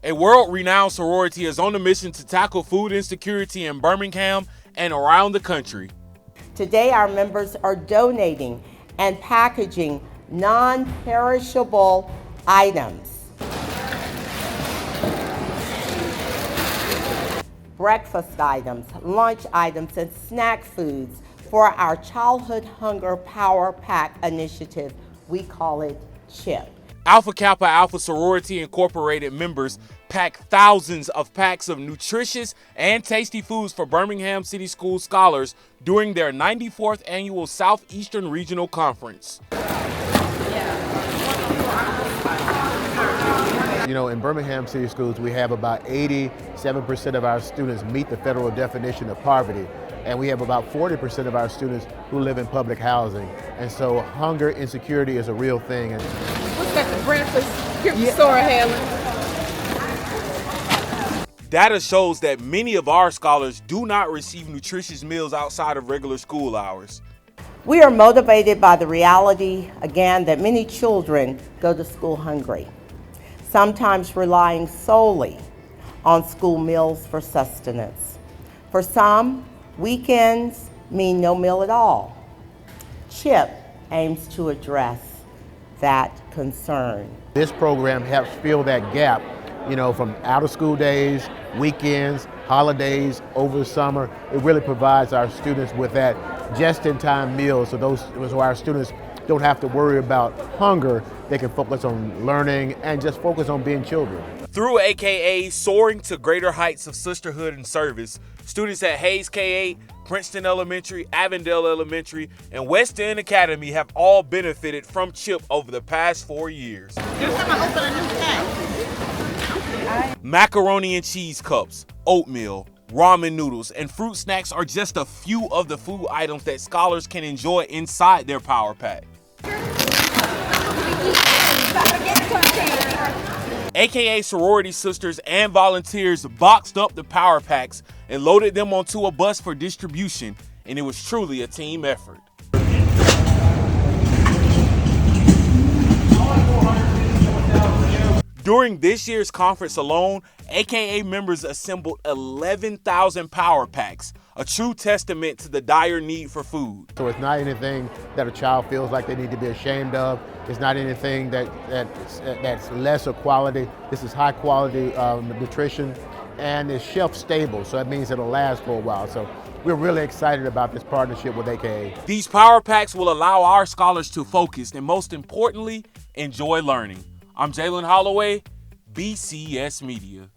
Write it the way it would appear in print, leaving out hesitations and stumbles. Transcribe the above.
A world-renowned sorority is on a mission to tackle food insecurity in Birmingham and around the country. Today, our members are donating and packaging non-perishable items. Breakfast items, lunch items, and snack foods for our Childhood Hunger Power Pack initiative. We call it CHIP. Alpha Kappa Alpha Sorority Incorporated members pack thousands of packs of nutritious and tasty foods for Birmingham City Schools scholars during their 94th annual Southeastern Regional Conference. You know, in Birmingham City Schools, we have about 87% of our students meet the federal definition of poverty. And we have about 40% of our students who live in public housing. And so hunger insecurity is a real thing. What's that, the breakfast store handling? Data shows that many of our scholars do not receive nutritious meals outside of regular school hours. We are motivated by the reality, again, that many children go to school hungry, sometimes relying solely on school meals for sustenance. For some, weekends mean no meal at all. CHIP aims to address that concern. This program helps fill that gap, you know, from out of school days, weekends, holidays, over the summer. It really provides our students with that just-in-time meal, so our students don't have to worry about hunger. They can focus on learning and just focus on being children. Through AKA Soaring to Greater Heights of Sisterhood and Service, students at Hayes K-8, Princeton Elementary, Avondale Elementary, and West End Academy have all benefited from CHIP over the past 4 years. Macaroni and cheese cups, oatmeal, ramen noodles, and fruit snacks are just a few of the food items that scholars can enjoy inside their Power Pack. AKA sorority sisters and volunteers boxed up the Power Packs and loaded them onto a bus for distribution, and it was truly a team effort. During this year's conference alone, AKA members assembled 11,000 Power Packs, a true testament to the dire need for food. So it's not anything that a child feels like they need to be ashamed of. It's not anything that's lesser quality. This is high quality nutrition, and it's shelf stable, so that means it'll last for a while. So we're really excited about this partnership with AKA. These Power Packs will allow our scholars to focus and, most importantly, enjoy learning. I'm Jalen Holloway, BCS Media.